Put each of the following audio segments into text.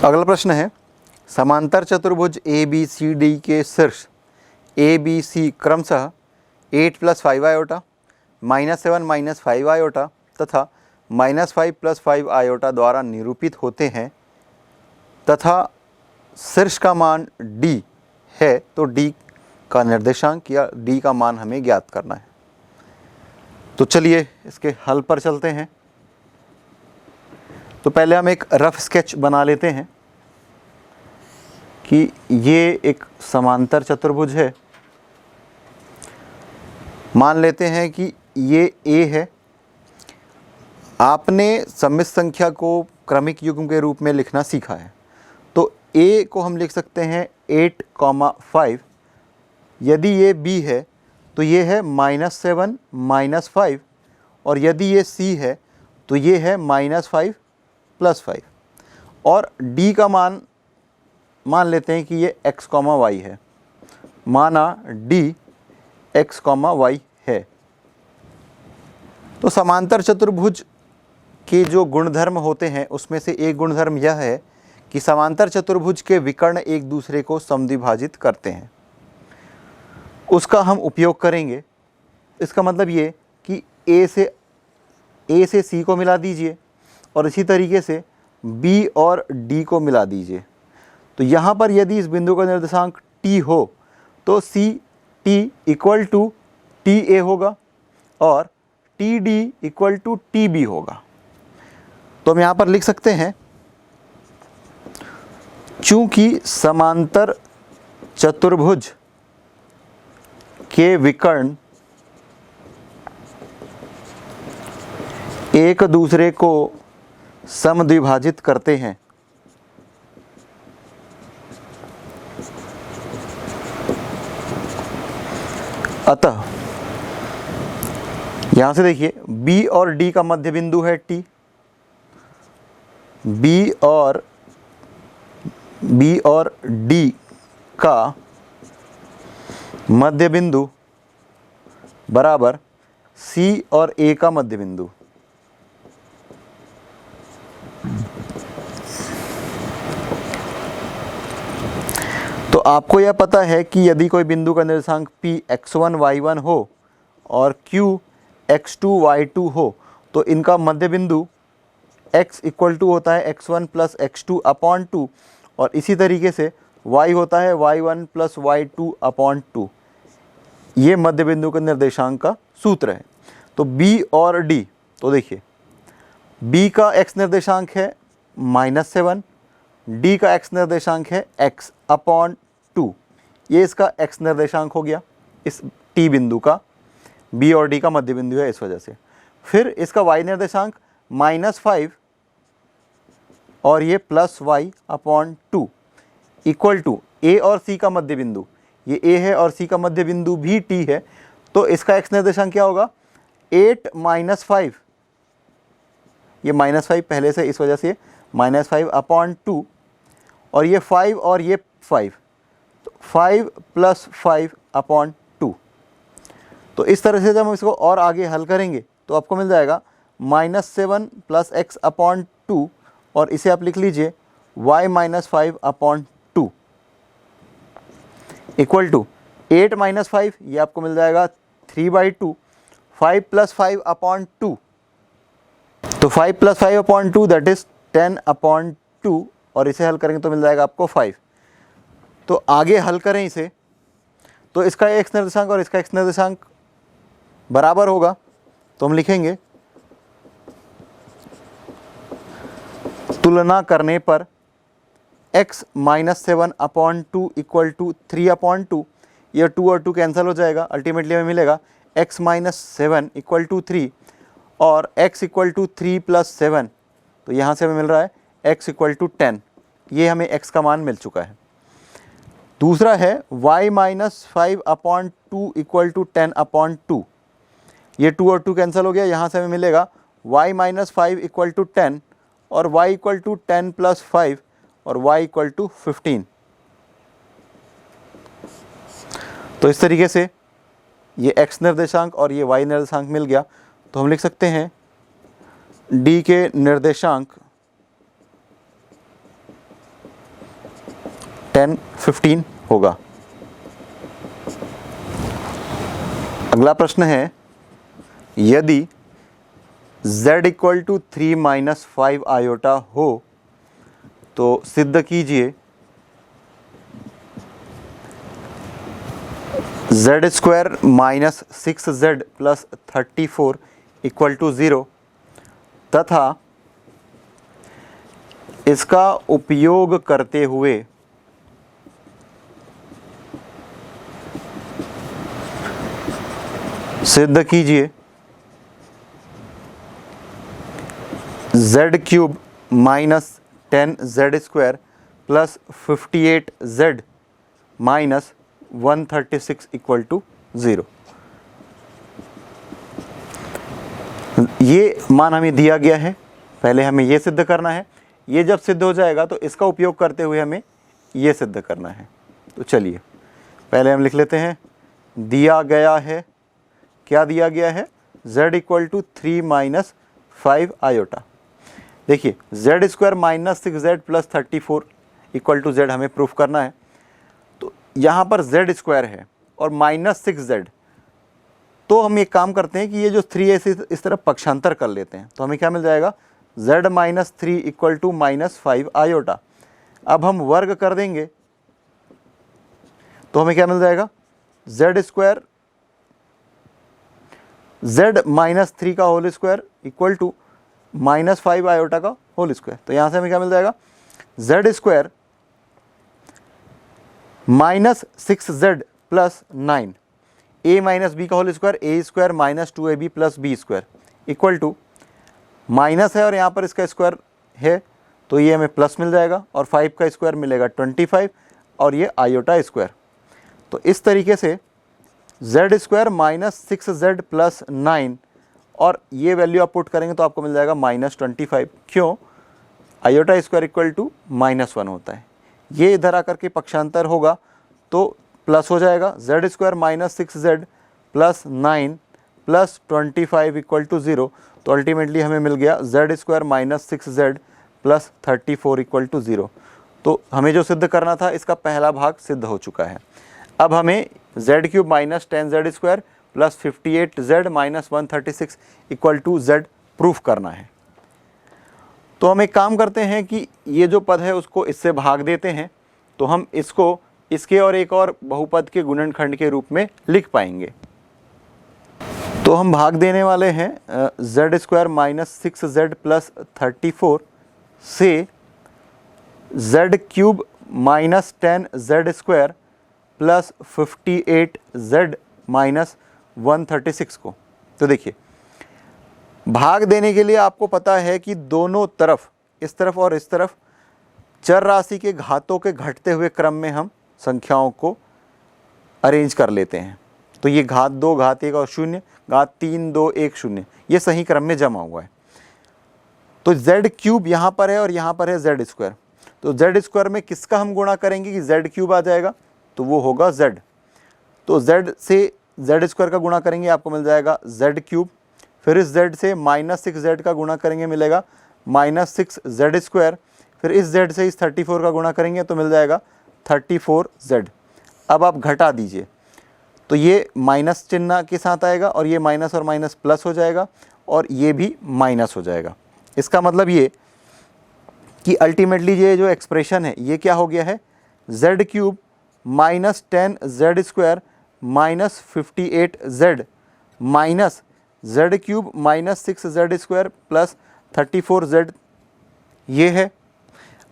अगला प्रश्न है, समांतर चतुर्भुज ए बी सी डी के शीर्ष ए बी सी क्रमशः 8 + 5 आयोटा, -7 - 5 आयोटा तथा -5 + 5 आयोटा द्वारा निरूपित होते हैं तथा शीर्ष का मान d है, तो d का निर्देशांक या d का मान हमें ज्ञात करना है। तो चलिए इसके हल पर चलते हैं। तो पहले हम एक रफ स्केच बना लेते हैं कि ये एक समांतर चतुर्भुज है। मान लेते हैं कि ये a है। आपने सम्मिश्र संख्या को क्रमिक युग्म के रूप में लिखना सीखा है, तो a को हम लिख सकते हैं 8, 5। यदि ये b है तो ये है -7 - 5, और यदि ये c है तो ये है -5 + 5। और d का मान लेते हैं कि ये x, y है। माना d x, y है। तो समांतर चतुर्भुज के जो गुणधर्म होते हैं उसमें से एक गुणधर्म यह है कि समांतर चतुर्भुज के विकर्ण एक दूसरे को समद्विभाजित करते हैं। उसका हम उपयोग करेंगे। इसका मतलब ये कि a से c को मिला दीजिए और इसी तरीके से b और d को मिला दीजिए। तो यहाँ पर यदि इस बिंदु का निर्देशांक t हो तो C T equal to T A होगा और T D equal to T B होगा। तो हम यहाँ पर लिख सकते हैं, चूंकि समांतर चतुर्भुज के विकर्ण एक दूसरे को समद्विभाजित करते हैं, अतः यहां से देखिए B और D का मध्य बिंदु है T, B और D का मध्य बिंदु बराबर C और A का मध्य बिंदु। तो आपको यह पता है कि यदि कोई बिंदु का निर्देशांक P x1 y1 हो और Q x2 y2 हो तो इनका मध्य बिंदु x इक्वल टू होता है x1 + x2/2 और इसी तरीके से y होता है y1 + y2/2। ये मध्य बिंदु के निर्देशांक का सूत्र है। तो B और D, तो देखिए B का x निर्देशांक है -7, D का x निर्देशांक है x/2। ये इसका x निर्देशांक हो गया इस T बिंदु का, B और D का मध्य बिंदु है इस वजह से। फिर इसका y निर्देशांक -5 और ये +y/2 इक्वल टू A और C का मध्य बिंदु, ये A है और C का मध्य बिंदु भी T है, तो इसका x निर्देशांक क्या होगा 8 - 5। ये -5 पहले से इस वजह से -5/2 और ये 5 और ये 5, तो 5 + 5/2। तो इस तरह से जब हम इसको और आगे हल करेंगे तो आपको मिल जाएगा -7 + x/2 और इसे आप लिख लीजिए y - 5/2 इक्वल टू 8 - 5, ये आपको मिल जाएगा 3/2, 5 + 5/2, तो 5 + 5/2 दैट इज 10/2 और इसे हल करेंगे तो मिल जाएगा आपको 5। तो आगे हल करें इसे तो इसका x निर्देशांक और इसका x निर्देशांक बराबर होगा, तो हम लिखेंगे तुलना करने पर x - 7/2 इक्वल टू 3/2। ये 2 और 2 कैंसिल हो जाएगा, अल्टीमेटली हमें मिलेगा x - 7 इक्वल टू 3 और x इक्वल टू 3 + 7, तो यहाँ से हमें मिल रहा है x इक्वल टू 10। ये हमें x का मान मिल चुका है। दूसरा है y - 5/2 इक्वल टू 10/2। ये 2 और 2 कैंसिल हो गया, यहाँ से हमें मिलेगा y - 5 इक्वल टू 10 और y इक्वल टू 10 + 5 और y इक्वल टू 15। तो इस तरीके से ये x निर्देशांक और ये y निर्देशांक मिल गया। तो हम लिख सकते हैं D के निर्देशांक 10 15 होगा। अगला प्रश्न है, यदि z equal to 3 minus 5 iota हो तो सिद्ध कीजिए z square minus 6z plus 34 equal to 0 तथा इसका उपयोग करते हुए सिद्ध कीजिए z cube minus 10z square plus 58z minus 136 equal to 0। ये मान हमें दिया गया है, पहले हमें ये सिद्ध करना है। ये जब सिद्ध हो जाएगा तो इसका उपयोग करते हुए हमें ये सिद्ध करना है। तो चलिए पहले हम लिख लेते हैं, दिया गया है, क्या दिया गया है, z equal to 3 minus 5 iota. देखिए z square minus 6z plus 34 equal to z हमें प्रूफ करना है। तो यहाँ पर z स्क्वायर है और माइनस 6z, तो हम एक काम करते हैं कि ये जो 3 है इस तरफ पक्षांतर कर लेते हैं। तो हमें क्या मिल जाएगा, z minus 3 equal to minus 5 iota. अब हम वर्ग कर देंगे तो हमें क्या मिल जाएगा, z स्क्वायर z माइनस 3 का whole square equal to minus 5 iota का होल स्क्वायर। तो यहाँ से हमें क्या मिल जाएगा, z square minus 6z plus 9 a minus B का whole square a square minus 2ab plus B square equal to minus है और यहाँ पर इसका स्क्वायर है तो ये हमें प्लस मिल जाएगा और 5 का स्क्वायर मिलेगा 25 और ये आयोटा स्क्वायर। तो इस तरीके से z square minus 6z plus 9 और ये वैल्यू आप पुट करेंगे तो आपको मिल जाएगा माइनस 25। क्यों, iota square equal to minus 1 होता है। ये इधर आकर के पक्षांतर होगा तो प्लस हो जाएगा, z square minus 6z plus 9 plus 25 equal to 0। तो अल्टीमेटली हमें मिल गया z square minus 6z plus 34 equal to 0। तो हमें जो सिद्ध करना था इसका पहला भाग सिद्ध हो चुका है। अब हमें z cube minus 10z square plus 58z minus 136 equal to z proof करना है। तो हम एक काम करते हैं कि ये जो पद है उसको इससे भाग देते हैं, तो हम इसको इसके और एक और बहुपद के गुणनखंड के रूप में लिख पाएंगे। तो हम भाग देने वाले हैं z square minus 6z plus 34 से z cube minus 10z square plus 58z minus 136 को। तो देखिए भाग देने के लिए आपको पता है कि दोनों तरफ, इस तरफ और इस तरफ, चर राशि के घातों के घटते हुए क्रम में हम संख्याओं को अरेंज कर लेते हैं। तो ये घात 2, घात 1 और 0, घात 3, 2, 1, 0, ये सही क्रम में जमा हुआ है। तो z क्यूब यहाँ पर है और यहाँ पर है z स्क्वायर। तो z स्क्वायर में किसका हम गुणा करेंगे कि z क्यूब आ जाएगा, तो वो होगा z। तो z से z स्क्वायर का गुणा करेंगे आपको मिल जाएगा z क्यूब, फिर इस z से माइनस 6z का गुणा करेंगे मिलेगा माइनस 6z स्क्वायर, फिर इस z से इस 34 का गुणा करेंगे तो मिल जाएगा 34z। अब आप घटा दीजिए तो ये माइनस चिन्ह के साथ आएगा और ये माइनस और माइनस प्लस हो जाएगा और ये भी माइनस हो जाएगा। इसका मतलब ये कि अल्टीमेटली ये जो एक्सप्रेशन है ये क्या हो गया है, z cube minus 10z square minus 58z minus z cube minus 6z square plus 34z, ये है।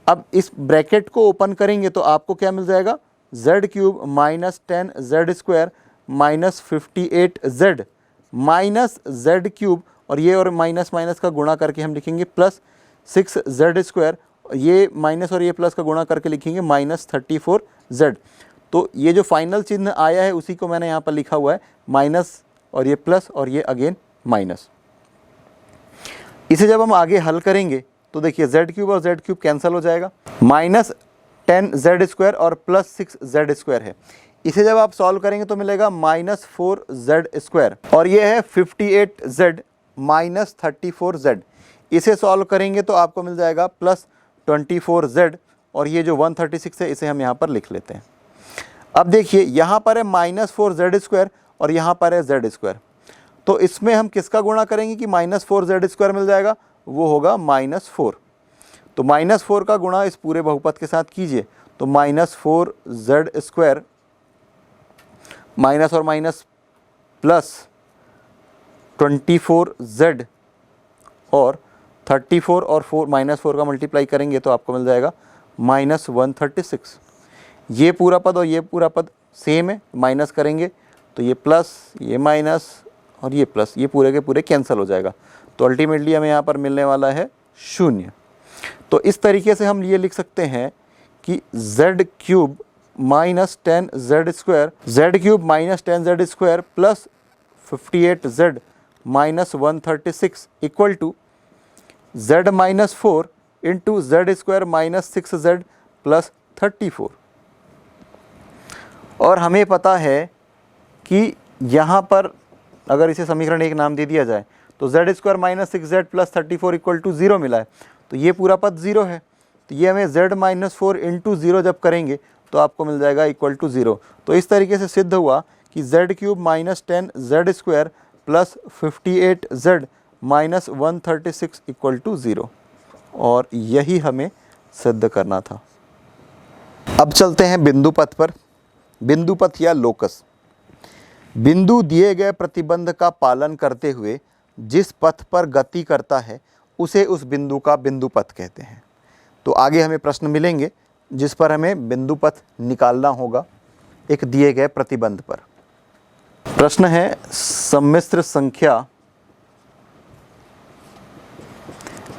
अब इस ब्रैकेट को ओपन करेंगे तो आपको क्या मिल जाएगा, z cube minus 10z square minus 58z minus z cube और ये और माइनस माइनस का गुणा करके हम लिखेंगे प्लस 6z स्क्वायर, ये माइनस और ये प्लस का गुणा करके लिखेंगे माइनस 34z। तो ये जो फाइनल चिन्ह आया है उसी को मैंने यहाँ पर लिखा हुआ है, माइनस और ये प्लस और ये अगेन माइनस। इसे जब हम आगे हल करेंगे तो देखिए z क्यूब और z क्यूब कैंसिल हो जाएगा, माइनस 10z स्क्वायर और प्लस 6z स्क्वायर है। इसे जब आप सॉल्व करेंगे तो मिलेगा माइनस 4z स्क्वायर और ये है 58z माइनस 34z। इसे सॉल्व करेंगे तो आपको मिल जाएगा प्लस 24z और ये जो 136 है इसे हम यहाँ पर लिख लेते हैं। अब देखिए यहाँ पर है -4z² और यहाँ पर है z², तो इसमें हम किसका गुणा करेंगे कि -4z² मिल जाएगा, वो होगा -4। तो -4 का गुणा इस पूरे बहुपद के साथ कीजिए, तो -4z² माइनस और माइनस प्लस 24z और 34 और -4 का मल्टीप्लाई करेंगे तो आपको मिल जाएगा -136। ये पूरा पद और ये पूरा पद सेम है, माइनस करेंगे तो ये प्लस, ये माइनस और ये प्लस, ये पूरे के पूरे कैंसिल हो जाएगा। तो अल्टीमेटली हमें यहाँ पर मिलने वाला है 0। तो इस तरीके से हम ये लिख सकते हैं कि z³ minus 10z² plus 58z minus 136 equal to z minus 4 into z² minus 6z plus 34। और हमें पता है कि यहाँ पर अगर इसे समीकरण 1 नाम दे दिया जाए तो z² minus 6z plus 34 equal to 0 मिला है, तो ये पूरा पद 0 है। तो ये हमें z माइनस 4 इंटू 0 जब करेंगे तो आपको मिल जाएगा इक्वल टू 0। तो इस तरीके से सिद्ध हुआ कि z³ minus 10z² plus 58z minus 136 equal to 0, और यही हमें सिद्ध करना था। अब चलते हैं बिंदु पथ पर। बिंदु पथ या लोकस, बिंदु दिए गए प्रतिबंध का पालन करते हुए जिस पथ पर गति करता है उसे उस बिंदु का बिंदु पथ कहते हैं। तो आगे हमें प्रश्न मिलेंगे जिस पर हमें बिंदु पथ निकालना होगा एक दिए गए प्रतिबंध पर। प्रश्न है सम्मिश्र संख्या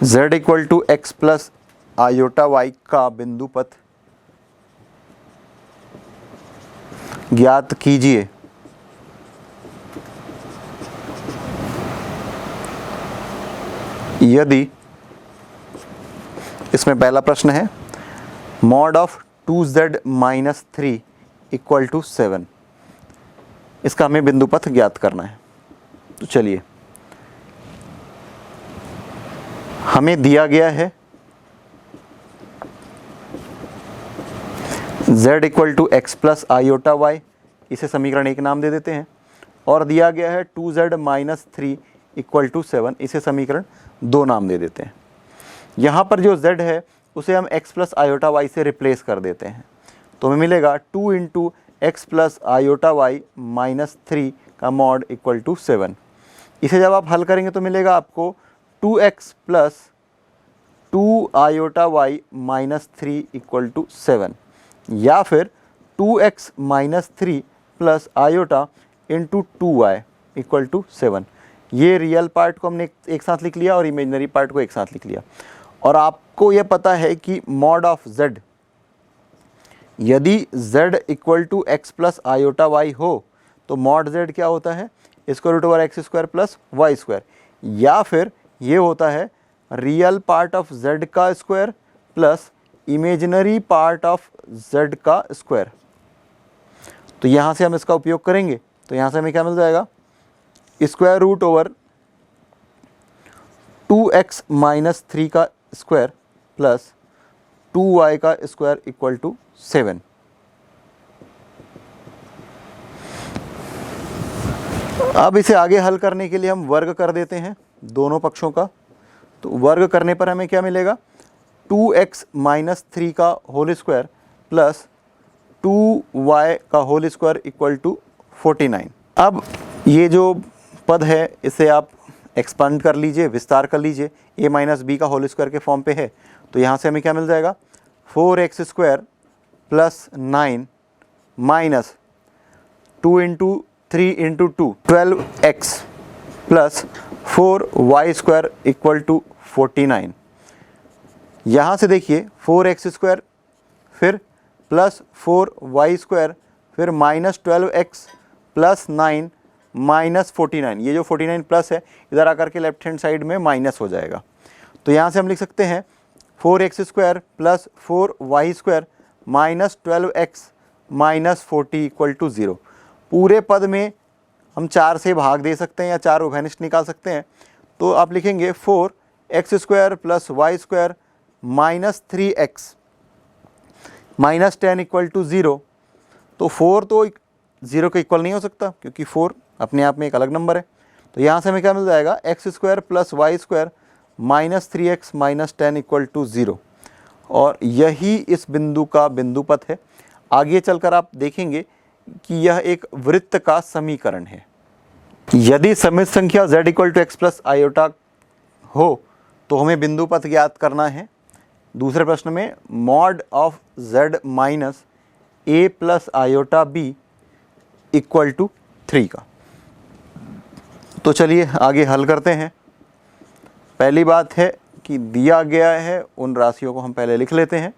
z equal to x plus iota y का बिंदु पथ ज्ञात कीजिए। यदि, इसमें पहला प्रश्न है mod of 2z minus 3 equal to 7, इसका हमें बिंदु पथ ज्ञात करना है। तो चलिए, हमें दिया गया है z equal to x plus iota y, इसे समीकरण 1 नाम दे देते हैं, और दिया गया है 2z माइनस 3 इक्वल टू 7, इसे समीकरण 2 नाम दे देते हैं। यहाँ पर जो z है उसे हम x प्लस आयोटा वाई से रिप्लेस कर देते हैं, तो हमें मिलेगा 2 into x plus iota Y minus 3 का मॉड इक्वल टू 7। इसे जब आप हल करेंगे तो मिलेगा आपको 2x plus 2 iota Y minus 3 equal to 7, या फिर 2x minus 3 plus iota into 2y equal to 7। ये रियल पार्ट को हमने एक साथ लिख लिया और इमेजिनरी पार्ट को एक साथ लिख लिया। और आपको ये पता है कि मॉड ऑफ z, यदि z equal to x plus iota y हो तो मॉड z क्या होता है, square root over x square plus Y square, या फिर ये होता है रियल पार्ट ऑफ z का square plus imaginary part of z का स्क्वायर। तो यहाँ से हम इसका उपयोग करेंगे, तो यहाँ से हमें क्या मिल जाएगा, square root over 2x minus 3 का स्क्वायर प्लस 2y का स्क्वायर इक्वल टू 7। अब इसे आगे हल करने के लिए हम वर्ग कर देते हैं दोनों पक्षों का। तो वर्ग करने पर हमें क्या मिलेगा, 2x माइनस 3 का होल स्क्वायर प्लस 2y का होल स्क्वायर इक्वल टू 49। अब ये जो पद है इसे आप एक्सपांड कर लीजिए, विस्तार कर लीजिए, a माइनस बी का होल स्क्वायर के फॉर्म पे है। तो यहाँ से हमें क्या मिल जाएगा, 4x square plus 9 minus 2 into 3 into 2 12x plus 4y square equal to 49। यहाँ से देखिए 4x स्क्वायर फिर प्लस 4y स्क्वायर फिर माइनस 12x प्लस 9 माइनस 49, ये जो 49 प्लस है इधर आकर के लेफ्ट हैंड साइड में माइनस हो जाएगा। तो यहाँ से हम लिख सकते हैं 4x square plus 4y square minus 12x minus 40 equal to 0। पूरे पद में हम 4 से भाग दे सकते हैं या 4 उभयनिष्ठ निकाल सकते हैं। तो आप लिखेंगे 4x square plus Y square minus 3x minus 10 equal to 0, तो 4 तो 0 के इक्वल नहीं हो सकता क्योंकि 4 अपने आप में एक अलग नंबर है। तो यहाँ से हमें क्या मिल जाएगा, x square plus Y square minus 3x minus 10 equal to 0, और यही इस बिंदु का बिंदु पथ है। आगे चलकर आप देखेंगे कि यह एक वृत्त का समीकरण है। यदि सम्मिश्र संख्या z equal to x plus iota हो तो हमें बिंदु पथ ज्ञात करना है। दूसरे प्रश्न में mod of z minus a plus iota b equal to 3 का। तो चलिए आगे हल करते हैं। पहली बात है कि दिया गया है उन राशियों को हम पहले लिख लेते हैं।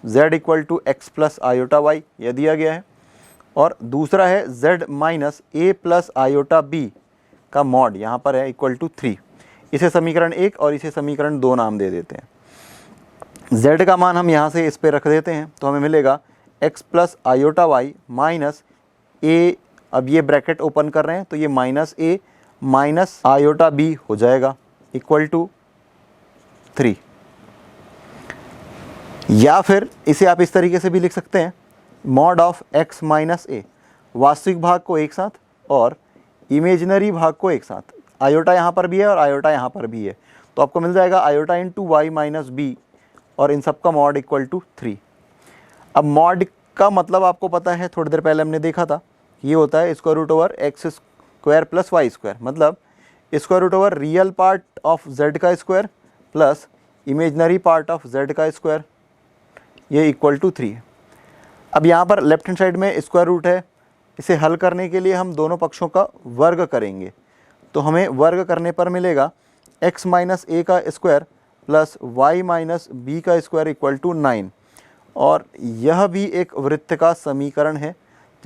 z equal to x plus iota y यह दिया गया है, और दूसरा है z minus a plus iota b का मॉड यहाँ पर है इक्वल टू 3। इसे समीकरण 1 और इसे समीकरण 2 नाम दे देते हैं। z का मान हम यहाँ से इस पे रख देते हैं, तो हमें मिलेगा x plus iota Y minus A, अब ये ब्रैकेट ओपन कर रहे हैं तो ये minus A minus iota B हो जाएगा इक्वल टू 3। या फिर इसे आप इस तरीके से भी लिख सकते हैं, मॉड ऑफ x माइनस ए, वास्तविक भाग को एक साथ और इमेजिनरी भाग को एक साथ। आयोटा यहाँ पर भी है और आयोटा यहाँ पर भी है, तो आपको मिल जाएगा iota into y minus b, और इन सब का मॉड इक्वल टू 3। अब मॉड का मतलब आपको पता है, थोड़ी देर पहले हमने देखा था, ये होता है square root over x square plus Y square, मतलब square root over real part of z का square plus imaginary part of z का स्क्वायर, ये इक्वल टू 3 है। अब यहाँ पर लेफ्ट हैंड साइड में स्क्वायर रूट है, इसे हल करने के लिए हम दोनों पक्षों का वर्ग करेंगे, तो हमें वर्ग करने पर मिलेगा x माइनस ए का square plus y minus B का स्क्वायर इक्वल टू 9, और यह भी एक वृत्त का समीकरण है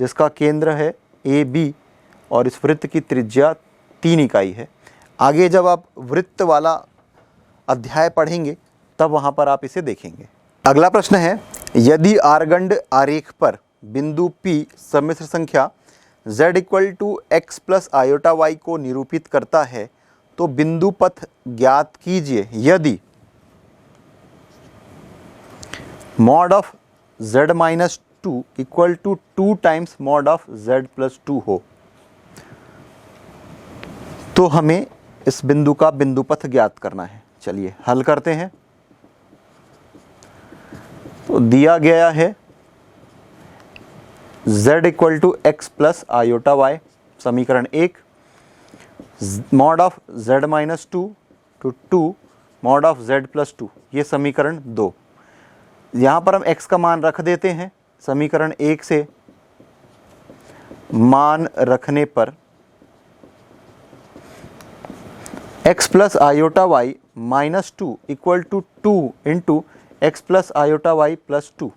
जिसका केंद्र है ए बी, और इस वृत्त की त्रिज्या 3 इकाई है। आगे जब आप वृत्त वाला अध्याय पढ़ेंगे तब वहाँ पर आप इसे देखेंगे। अगला प्रश्न है, यदि आर्गंड आरेख पर बिंदु P सम्मिश्र संख्या z equal to x plus iota y को निरूपित करता है तो बिंदु पथ ज्ञात कीजिए यदि mod of z minus 2 equal to 2 times mod of z plus 2 हो। तो हमें इस बिंदु का बिंदु पथ ज्ञात करना है। चलिए हल करते हैं। तो दिया गया है z equal to x plus iota y, समीकरण 1, mod of z minus 2 to 2 mod of z plus 2, ये समीकरण 2। यहाँ पर हम x का मान रख देते हैं, समीकरण 1 से मान रखने पर x plus iota Y minus 2 equal to 2 into x plus iota y plus 2।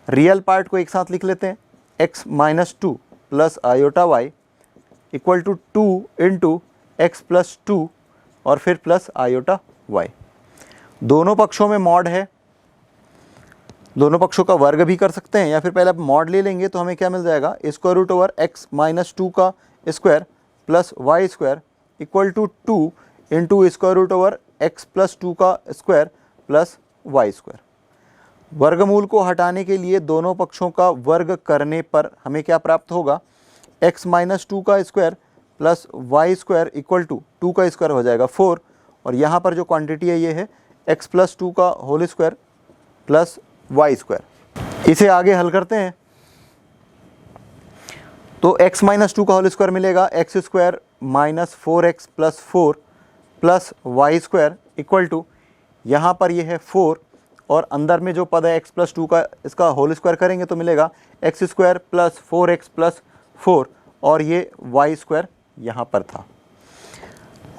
Real part को एक साथ लिख लेते हैं, x minus 2 plus iota y equal to 2 into x plus 2 और फिर प्लस आयोटा वाई। दोनों पक्षों में मॉड है, दोनों पक्षों का वर्ग भी कर सकते हैं, या फिर पहले आप मॉड ले लेंगे तो हमें क्या मिल जाएगा, square root over x minus 2 का square plus Y square equal to 2 into square root over x plus 2 का स्क्वायर प्लस वाई स्क्वायर। वर्गमूल को हटाने के लिए दोनों पक्षों का वर्ग करने पर हमें क्या प्राप्त होगा, x माइनस 2 का square plus Y square equal to 2 का स्क्वायर हो जाएगा 4, और यहाँ पर जो क्वांटिटी है ये है x प्लस 2 का whole square plus Y square. इसे आगे हल करते हैं तो x माइनस 2 का होल स्क्वायर मिलेगा x square minus 4x plus 4 plus Y square equal to, यहाँ पर ये है 4 और अंदर में जो पद है x प्लस 2 का, इसका होल स्क्वायर करेंगे तो मिलेगा x square plus 4x plus 4, और ये वाई स्क्वायर यहाँ पर था।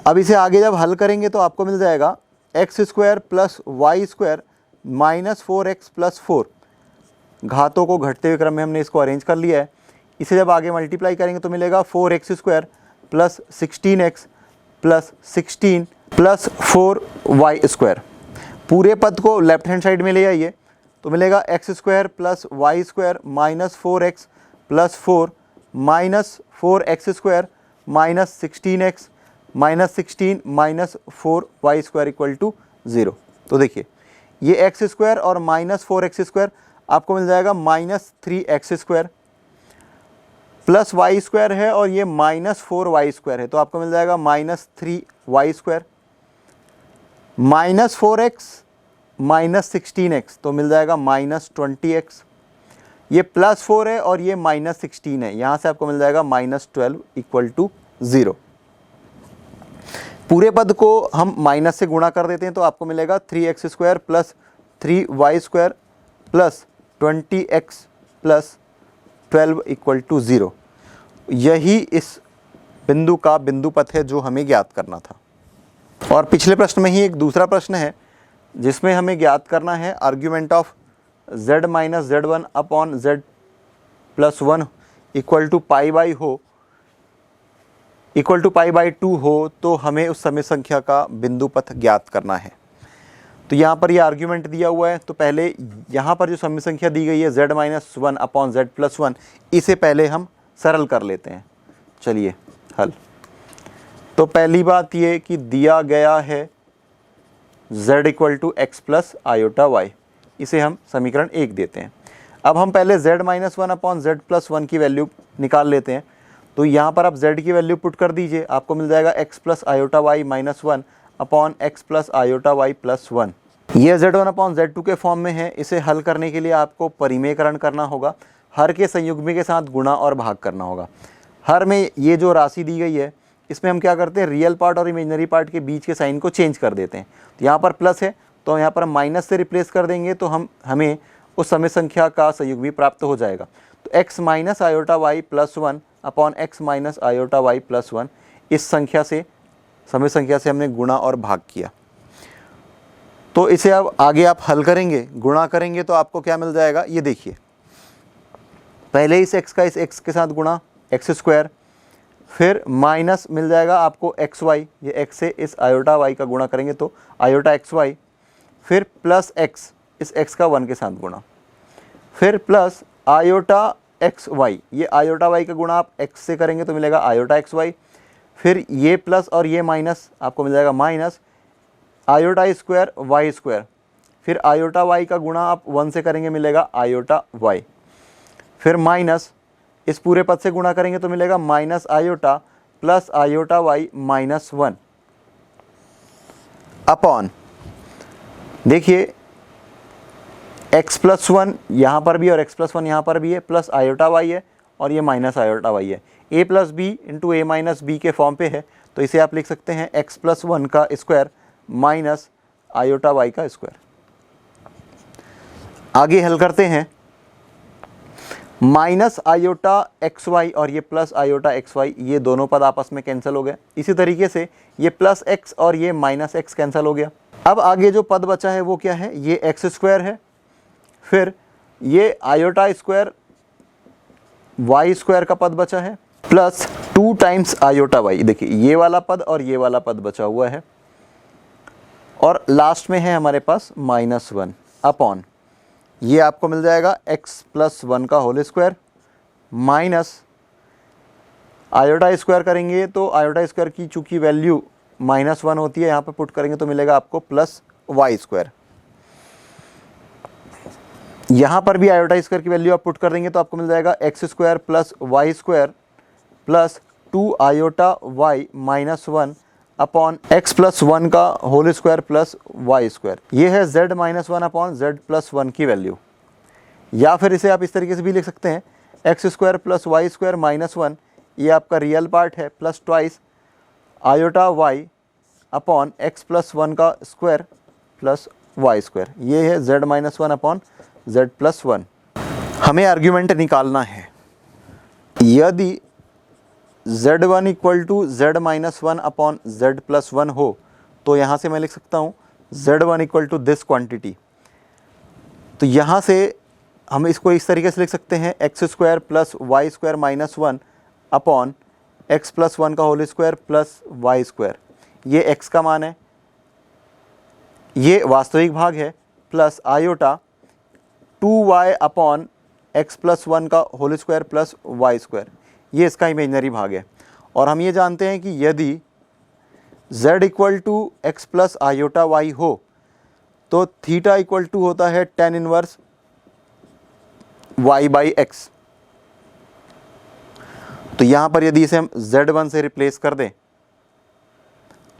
अब इसे आगे जब हल करेंगे तो आपको मिल जाएगा x square plus Y square minus 4x plus 4। घातों को घटते हुए क्रम में हमने इसको अरेंज कर लिया है। इसे जब आगे मल्टीप्लाई करेंगे तो मिलेगा 4x square plus 16x plus 16 plus 4y square. पूरे पद को लेफ्ट हैंड साइड में ले आइए तो मिलेगा x square plus Y square minus 4x plus 4 minus 4x square minus 16x minus 16 minus 4y square equal to 0। तो देखिए ये एक्स स्क्वायर और माइनस 4x स्क्वायर आपको मिल जाएगा -3x² प्लस y² है और ये -4y² है, तो आपको मिल जाएगा -3y² -4x -16x, तो मिल जाएगा -20x। ये +4 है और ये -16 है, यहाँ से आपको मिल जाएगा -12 = 0। पूरे पद को हम माइनस से गुणा कर देते हैं तो आपको मिलेगा 3x² plus 3y² plus 20x plus 12 = 0। यही इस बिंदु का बिंदु पथ है जो हमें ज्ञात करना था। और पिछले प्रश्न में ही एक दूसरा प्रश्न है जिसमें हमें ज्ञात करना है argument of z - z1 upon z + 1 = π/2 हो, तो हमें उस समय संख्या का बिंदु पथ ज्ञात करना है। तो यहाँ पर ये आर्ग्यूमेंट दिया हुआ है, तो पहले यहाँ पर जो समय संख्या दी गई है z - 1 अपॉन z + 1, इसे पहले हम सरल कर लेते हैं। चलिए हल। तो पहली बात ये कि दिया गया है z = x + i/y, इसे हम समीकरण 1 देते हैं। अब हम पहले z - 1 अपॉन z + 1 की वैल्यू निकाल लेते हैं। तो यहाँ पर आप z की वैल्यू पुट कर दीजिए, आपको मिल जाएगा x + i/y - 1 upon x + i/y + 1। ये z1 अपॉन z2 के फॉर्म में है। इसे हल करने के लिए आपको परिमेयकरण करना होगा, हर के संयुग्मी के साथ गुणा और भाग करना होगा। हर में ये जो राशि दी गई है इसमें हम क्या करते हैं, रियल पार्ट और इमेजिनरी पार्ट के बीच के साइन को चेंज कर देते हैं। तो यहाँ पर प्लस है तो यहाँ पर माइनस से रिप्लेस कर देंगे तो हमें उस समय संख्या का संयुग्मी प्राप्त हो जाएगा। तो x - i/y + 1 upon x - i/y + 1, इस संख्या से समय संख्या से हमने गुणा और भाग किया। तो इसे अब आगे आप हल करेंगे, गुणा करेंगे तो आपको क्या मिल जाएगा, ये देखिए। पहले इस x का इस x के साथ गुणा x², फिर माइनस मिल जाएगा आपको xy, ये x से इस i/y का गुणा करेंगे तो i/xy, फिर प्लस x, इस x का 1 के साथ गुणा, फिर प्लस i/xy, ये i/y का गुणा आप x से करेंगे तो मिलेगा i/xy, फिर ये प्लस और ये माइनस, आपको मिल जाएगा माइनस i² y², फिर i/y का गुणा आप 1 से करेंगे मिलेगा i/y, फिर माइनस इस पूरे पद से गुणा करेंगे तो मिलेगा -i प्लस i/y -1 अपॉन, देखिए x + 1 यहाँ पर भी और x + 1 यहाँ पर भी है, प्लस i/y है और ये माइनस i/y है। a + b × a - b के फॉर्म पे है, तो इसे आप लिख सकते हैं x + 1 का स्क्वायर माइनस i/y का स्क्वायर। आगे हल करते हैं। -i/xy और ये प्लस i/xy, ये दोनों पद आपस में कैंसिल हो गए। इसी तरीके से ये +x और ये -x कैंसिल हो गया। अब आगे जो पद बचा है वो क्या है, ये x² है, फिर ये i² y² का पद बचा है, प्लस 2 टाइम्स i/y। देखिए ये वाला पद और ये वाला पद बचा हुआ है, और लास्ट में है हमारे पास -1 अपॉन, ये आपको मिल जाएगा x + 1 का होल स्क्वायर माइनस i/2 करेंगे तो i/2 की चूँकि वैल्यू -1 होती है, यहाँ पे पुट करेंगे तो मिलेगा आपको +y²। यहाँ पर भी i/2 की वैल्यू आप पुट कर देंगे तो आपको मिल जाएगा x² + y² plus 2i/y -1 upon x + 1 का होल स्क्वायर प्लस y²। ये है z - 1 अपॉन z + 1 की वैल्यू। या फिर इसे आप इस तरीके से भी लिख सकते हैं, x² + y² -1, ये आपका रियल पार्ट है, plus twice i/y upon x + 1 का स्क्वायर प्लस y²। ये है z - 1 अपॉन z + 1। हमें आर्ग्यूमेंट निकालना है। यदि z1 = z - 1 अपॉन z + 1 हो, तो यहाँ से मैं लिख सकता हूँ z1 = दिस क्वांटिटी। तो यहाँ से हम इसको इस तरीके से लिख सकते हैं, x² + y² -1 अपॉन x + 1 का होल स्क्वायर प्लस y²। ये x का मान है, ये वास्तविक भाग है, प्लस i/2y अपॉन x + 1 का होल स्क्वायर प्लस y², ये इसका इमेजिनरी भाग है। और हम ये जानते हैं कि यदि z = x + i/y हो तो थीटा = होता है tan 1 y बाई एक्स। तो यहाँ पर यदि इसे हम z1 से रिप्लेस कर दें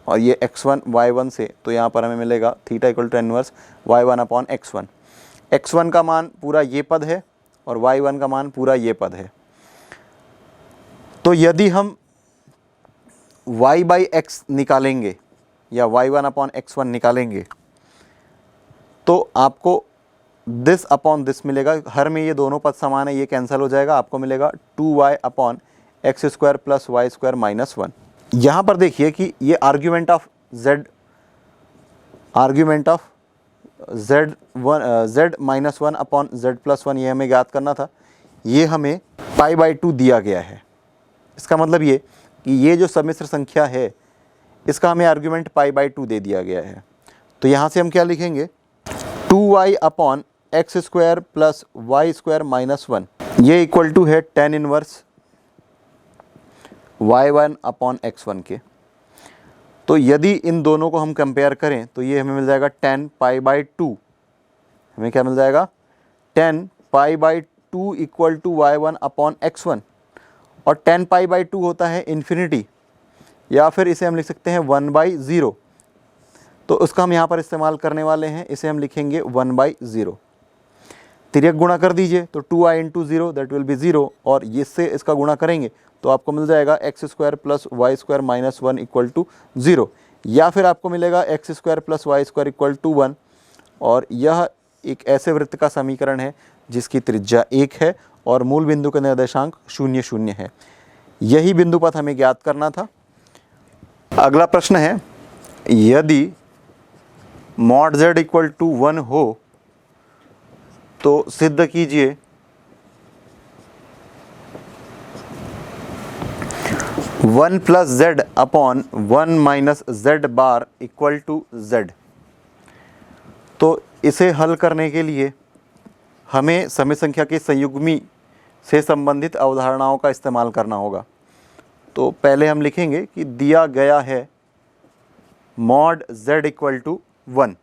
और ये x1 y1 से, तो यहाँ पर हमें मिलेगा theta equal to inverse y1 upon x1। x1 का मान पूरा ये पद है और y1 का मान पूरा ये पद है। तो यदि हम y बाई एक्स निकालेंगे या y1 अपॉन x1 निकालेंगे तो आपको दिस अपॉन दिस मिलेगा। हर में ये दोनों पद समान है, ये कैंसिल हो जाएगा। आपको मिलेगा 2y upon x square plus Y square minus 1। यहाँ पर देखिए कि ये argument of z minus 1 upon z plus 1 ये हमें ज्ञात करना था। ये हमें पाई बाई 2 दिया गया है। इसका मतलब ये कि ये जो सम्मिश्र संख्या है इसका हमें आर्ग्यूमेंट पाई बाई 2 दे दिया गया है। तो यहाँ से हम क्या लिखेंगे, 2y upon x square plus Y square minus 1, ये इक्वल टू है tan inverse y1 upon x1 के। तो यदि इन दोनों को हम कंपेयर करें तो ये हमें मिल जाएगा tan पाई बाई 2। हमें क्या मिल जाएगा, tan pi by 2 equal to y1 upon x1। और tan पाई बाई 2 होता है इन्फिनिटी, या फिर इसे हम लिख सकते हैं 1/0। तो उसका हम यहाँ पर इस्तेमाल करने वाले हैं, इसे हम लिखेंगे 1/0। तिर्यक गुणा कर दीजिए तो 2i into 0 that will be 0, और इससे इसका गुणा करेंगे तो आपको मिल जाएगा x square plus Y square minus 1 equal to 0, या फिर आपको मिलेगा x square plus Y square equal to 1। और यह एक ऐसे वृत्त का समीकरण है जिसकी त्रिज्या 1 है और मूल बिंदु का निर्देशांक 0 0 है। यही बिंदु पथ हमें ज्ञात करना था। अगला प्रश्न है, यदि मॉड z इक्वल टू 1 हो तो सिद्ध कीजिए 1 plus z upon 1 minus z bar equal to z। तो इसे हल करने के लिए हमें सम संख्या के संयुग्मी से संबंधित अवधारणाओं का इस्तेमाल करना होगा। तो पहले हम लिखेंगे कि दिया गया है मॉड z इक्वल टू 1।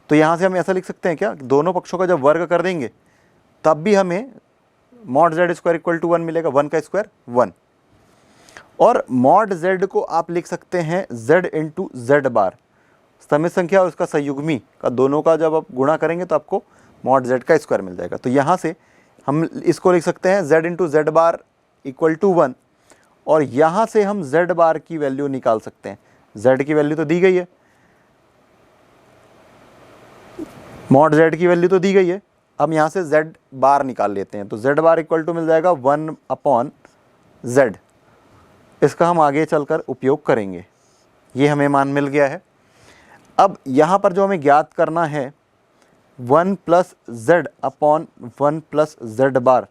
तो यहाँ से हम ऐसा लिख सकते हैं क्या, दोनों पक्षों का जब वर्ग कर देंगे तब भी हमें mod z square equal to 1 मिलेगा, 1 का स्क्वायर 1। और मॉड z को आप लिख सकते हैं z इंटू जेड बार, सम संख्या और उसका संयुग्मी का दोनों का जब आप गुणा करेंगे तो आपको मॉड z का स्क्वायर मिल जाएगा। तो यहाँ से हम इसको लिख सकते हैं z into z bar equal to 1, और यहाँ से हम z बार की वैल्यू निकाल सकते हैं। z की वैल्यू तो दी गई है, मॉड z की वैल्यू तो दी गई है, अब यहाँ से z बार निकाल लेते हैं। तो z बार इक्वल टू मिल जाएगा 1 अपॉन z। इसका हम आगे चलकर उपयोग करेंगे। ये हमें मान मिल गया है। अब यहाँ पर जो हमें ज्ञात करना है 1 plus z upon 1 plus z बार,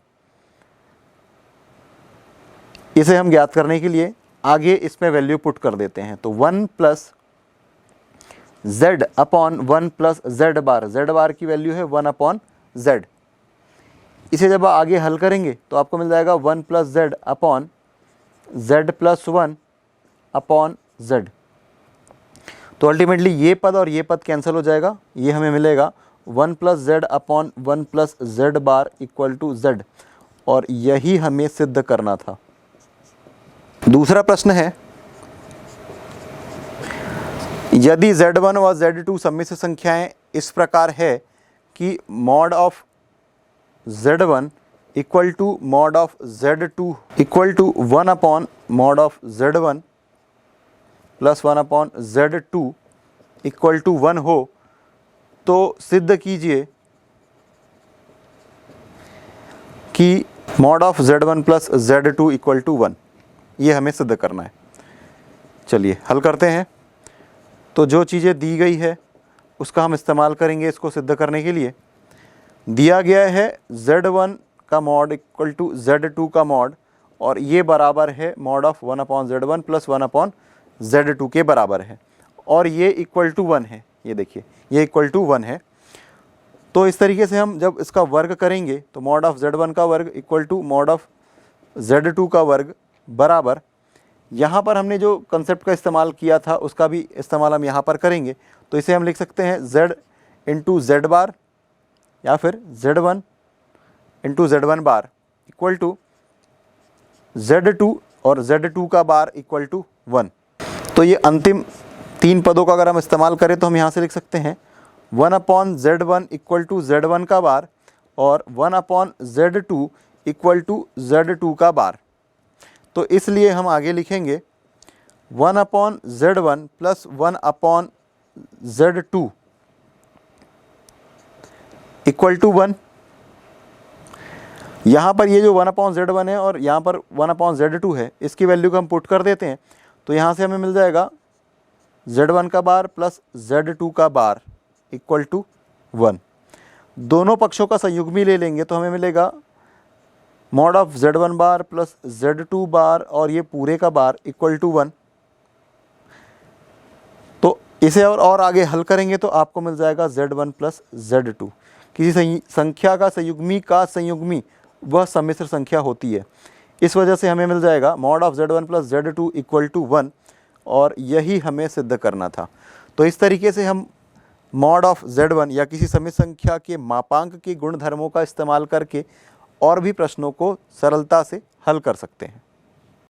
इसे हम ज्ञात करने के लिए आगे इसमें वैल्यू पुट कर देते हैं। तो 1 plus z upon 1 plus z बार की वैल्यू है 1 अपॉन z। इसे जब आगे हल करेंगे तो आपको मिल जाएगा 1 plus z upon z plus 1 upon z। तो अल्टीमेटली ये पद और ये पद कैंसिल हो जाएगा, ये हमें मिलेगा 1 plus z upon 1 plus z bar equal to z, और यही हमें सिद्ध करना था। दूसरा प्रश्न है, यदि z1 व z2 सम्मिश्र संख्याएं इस प्रकार है कि mod of z1 equal to mod of z2 equal to 1 upon mod of z1 plus 1 upon z2 equal to 1 हो, तो सिद्ध कीजिए कि mod of z1 plus z2 equal to 1। ये हमें सिद्ध करना है। चलिए हल करते हैं। तो जो चीज़ें दी गई है उसका हम इस्तेमाल करेंगे इसको सिद्ध करने के लिए। दिया गया है z1 का मॉड इक्वल टू z2 का मॉड, और ये बराबर है mod of 1 upon z1 plus 1 upon z2 के बराबर है, और ये इक्वल टू 1 है। ये देखिए ये इक्वल टू 1 है। तो इस तरीके से हम जब इसका वर्ग करेंगे तो मॉड ऑफ z1 का वर्ग equal to mod of z2 का वर्ग बराबर, यहाँ पर हमने जो कंसेप्ट का इस्तेमाल किया था उसका भी इस्तेमाल हम यहाँ पर करेंगे। तो इसे हम लिख सकते हैं z इंटू जेड बार, या फिर z1 into Z1 bar equal to Z2 और Z2 का बार इक्वल टू 1। तो ये अंतिम 3 पदों का अगर हम इस्तेमाल करें तो हम यहाँ से लिख सकते हैं 1/Z1 इक्वल टू Z1 का बार और 1/Z2 इक्वल टू Z2 का बार। तो इसलिए हम आगे लिखेंगे 1/Z1 plus 1/Z2 equal to 1। यहाँ पर ये जो 1/Z1 है और यहाँ पर 1/Z2 है, इसकी वैल्यू को हम पुट कर देते हैं तो यहाँ से हमें मिल जाएगा Z1 का बार प्लस Z2 का बार इक्वल टू 1। दोनों पक्षों का संयुग्मी ले लेंगे तो हमें मिलेगा mod of Z1 bar plus Z2 बार और ये पूरे का बार इक्वल टू 1। तो इसे और आगे हल करेंगे तो आपको मिल जाएगा Z1 प्लस Z2। किसी संख्या का संयुग्मी वह सम्मिश्र संख्या होती है, इस वजह से हमें मिल जाएगा mod of Z1 plus Z2 equal to 1 और यही हमें सिद्ध करना था। तो इस तरीके से हम मॉड ऑफ Z1 या किसी सम्मिश्र संख्या के मापांक के गुणधर्मों का इस्तेमाल करके और भी प्रश्नों को सरलता से हल कर सकते हैं।